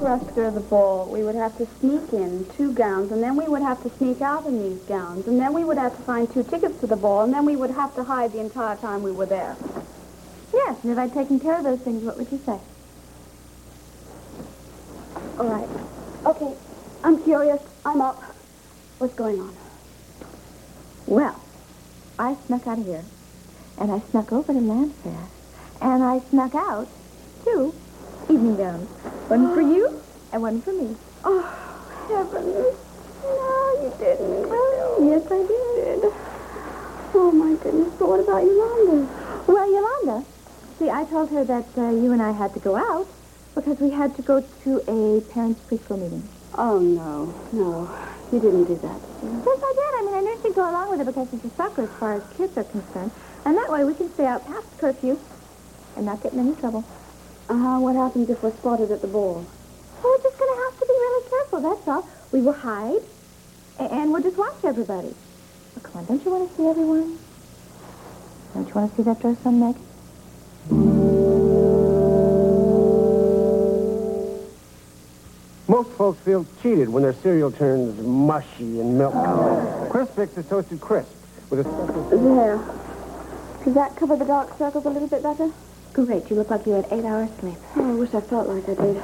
us to go to the ball, we would have to sneak in 2 gowns, and then we would have to sneak out in these gowns, and then we would have to find 2 tickets to the ball, and then we would have to hide the entire time we were there. Yes, and if I'd taken care of those things, what would you say? All right. Okay, I'm curious. I'm up. What's going on? Well, I snuck out of here, and I snuck over to Landfair, and I snuck out 2 evening gowns. One for you, and one for me. Oh, heavens. No, you didn't. Oh, yes, I did. Oh, my goodness. But what about Yolanda? Well, Yolanda, see, I told her that you and I had to go out because we had to go to a parents' preschool meeting. Oh, no. No, you didn't do that. Yes, I did. I mean, I knew she'd go along with it because it's a sucker as far as kids are concerned. And that way we can stay out past curfew and not get in any trouble. What happens if we're spotted at the ball? Well, we're just going to have to be really careful, that's all. We will hide, and we'll just watch everybody. Oh, come on, don't you want to see everyone? Don't you want to see that dress on Meg? Most folks feel cheated when their cereal turns mushy and milk. Crispix is toasted crisp with a special... There. Does that cover the dark circles a little bit better? Great, you look like you had 8 hours sleep. Oh, I wish I felt like I did.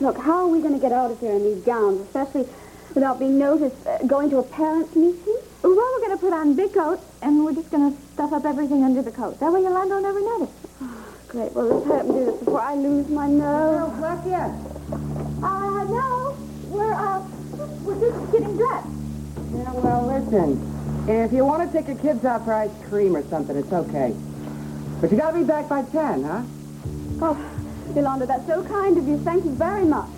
Look, how are we going to get out of here in these gowns, especially without being noticed going to a parents' meeting? Well, we're going to put on big coats, and we're just going to stuff up everything under the coat. That way Yolanda will never notice. Great. Well, let's hurry up and do this before I lose my nerve. Girls left yet? No. We're just getting dressed. Yeah, well, listen. If you want to take your kids out for ice cream or something, it's okay. But you got to be back by 10, huh? Oh, Yolanda, that's so kind of you. Thank you very much.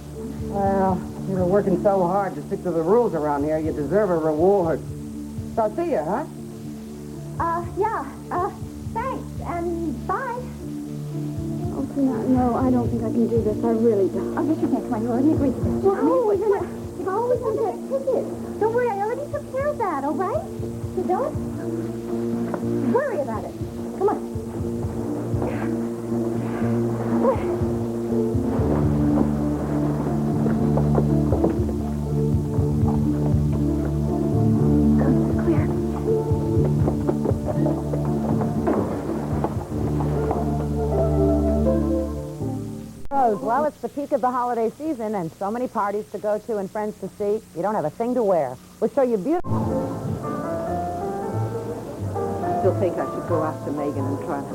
Well, you were working so hard to stick to the rules around here, you deserve a reward. So I'll see you, huh? Yeah. Thanks, and bye. Oh, no, I don't think I can do this. I really don't. Oh, yes, you can. Come on, you already agreed to this. Well, how are we going to... How are we going to get tickets? Don't worry, I already took care of that, all right? So don't worry about it. Come on. Well, it's the peak of the holiday season and so many parties to go to and friends to see, you don't have a thing to wear. We'll show you beautiful... I still think I should go after Megan and try to...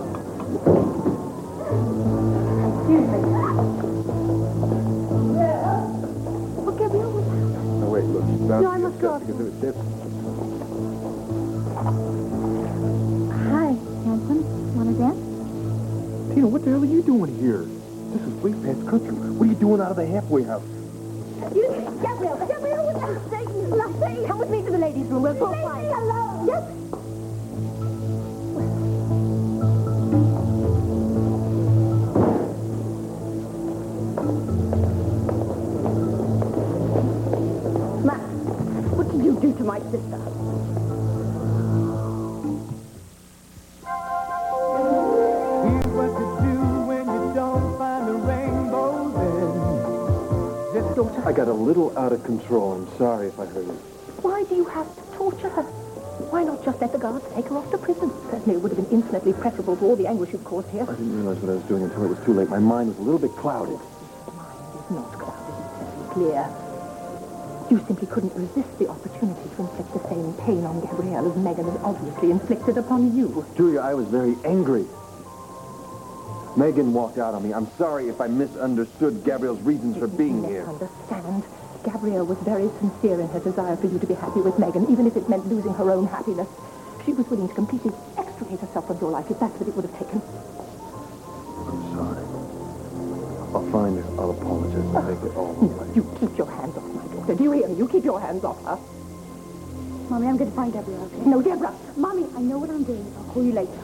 Oh, Gabrielle, what's happening? No, wait, look. No, I must go. Because of his tips. Hi, handsome. Want to dance? Tina, what the hell are you doing here? This is way past country. What are you doing out of the halfway house? Gabrielle, what's that? Nothing. Come with me to the ladies' room. We'll go find. Leave me alone. Yes. Matt, what did you do to my sister? I got a little out of control. I'm sorry if I hurt you. Why do you have to torture her? Why not just let the guards take her off to prison? Certainly it would have been infinitely preferable to all the anguish you've caused here. I didn't realize what I was doing until it was too late. My mind was a little bit clouded. Your mind is not clouded, it's very clear. You simply couldn't resist the opportunity to inflict the same pain on Gabrielle as Megan has obviously inflicted upon you. Julia, I was very angry. Megan walked out on me. I'm sorry if I misunderstood Gabrielle's reasons for being here. Understand. Gabrielle was very sincere in her desire for you to be happy with Megan, even if it meant losing her own happiness. She was willing to completely extricate herself from your life if that's what it would have taken. I'm sorry. I'll find her. I'll apologize. I'll make it all No, right. you keep your hands off my daughter. Do you hear me? You keep your hands off her. Mommy, I'm going to find Gabrielle, okay? No, Deborah. Mommy, I know what I'm doing. I'll call you later.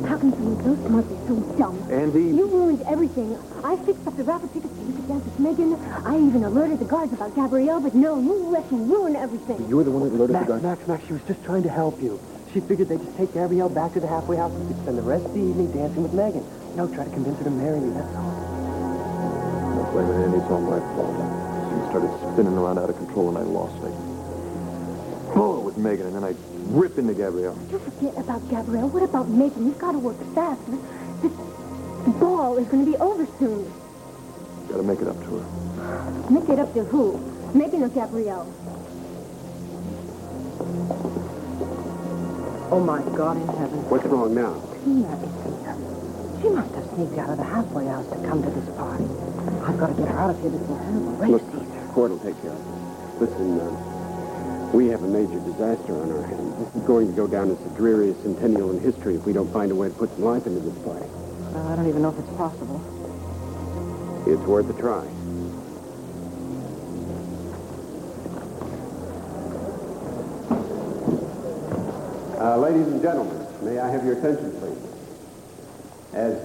How can someone close to Mother be so dumb? Andy? You ruined everything. I fixed up the raffle tickets so you could dance with Megan. I even alerted the guards about Gabrielle, but no, you let me ruin everything. You were the one that alerted the guy. Max, she was just trying to help you. She figured they'd just take Gabrielle back to the halfway house and spend the rest of the evening dancing with Megan. Try to convince her to marry you, that's all. Blaming Annie's all my fault. She started spinning around out of control and I lost it. Oh, it was Megan, and then I ripped into Gabrielle. Don't forget about Gabrielle. What about Megan? You've got to work fast. The ball is going to be over soon. Gotta make it up to her. Make it up to who? Megan or Gabrielle? Oh, my God in heaven. What's wrong now? Tina is here. She must have sneaked out of the halfway house to come to this party. I've got to get her out of here before Hannibal Ray Look, sees her. Court will take care of it. Listen, we have a major disaster on our hands. This is going to go down as the dreariest Centennial in history if we don't find a way to put some life into this party. Well, I don't even know if it's possible. It's worth a try. Ladies and gentlemen, may I have your attention, please? As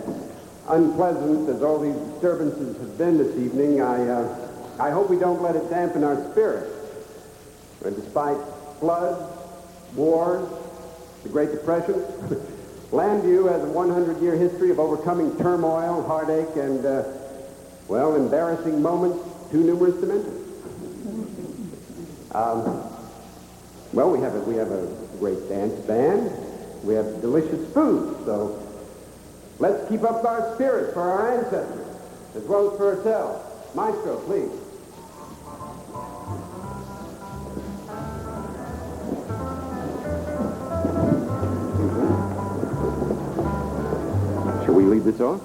unpleasant as all these disturbances have been this evening, I hope we don't let it dampen our spirits. And despite floods, wars, the Great Depression, Landview has a 100-year history of overcoming turmoil, heartache, and, embarrassing moments too numerous to mention. We have a great dance band. We have delicious food, so let's keep up our spirits for our ancestors, as well as for ourselves. Maestro, please. Shall we leave this off?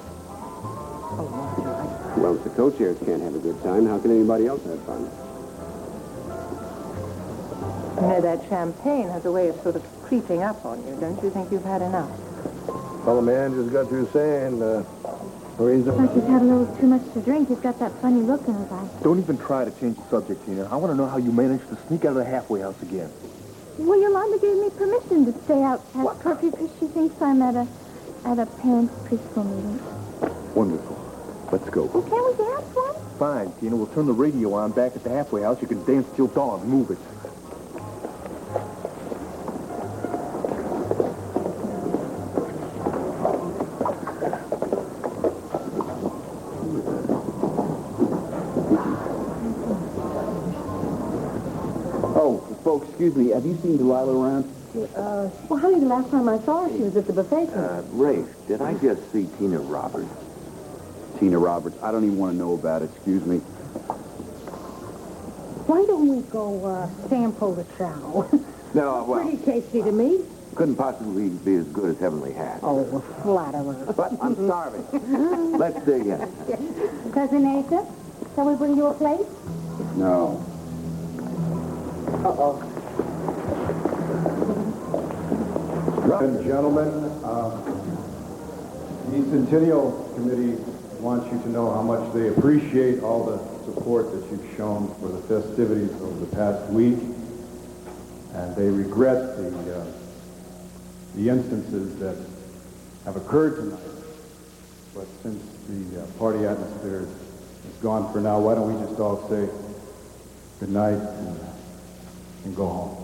Well, if the co-chairs can't have a good time, how can anybody else have fun? You know, that champagne has a way of sort of creeping up on you. Don't you think you've had enough? Well, the man just got through saying, he's Like he's had a little too much to drink. He's got that funny look in his eye. Don't even try to change the subject, Tina. I want to know how you managed to sneak out of the halfway house again. Well, Yolanda gave me permission to stay out past curfew because she thinks I'm at a parents' preschool meeting. Wonderful. Let's go. Well, can't we dance one? Fine, Tina. We'll turn the radio on back at the halfway house. You can dance till dawn. Move it. Folks, excuse me, have you seen Delilah around? Well, honey, the last time I saw her, she was at the buffet. Rafe, did I just see Tina Roberts? Tina Roberts? I don't even want to know about it, excuse me. Why don't we go sample the chow? No, well, Pretty tasty to me. couldn't possibly be as good as Heavenly Hat. Oh, a flatterer. But I'm starving. Let's dig in. Cousin Asa, shall we bring you a plate? No. Ladies and gentlemen, the Centennial Committee wants you to know how much they appreciate all the support that you've shown for the festivities over the past week, and they regret the instances that have occurred tonight. But since the party atmosphere is gone for now, why don't we just all say good night and go home.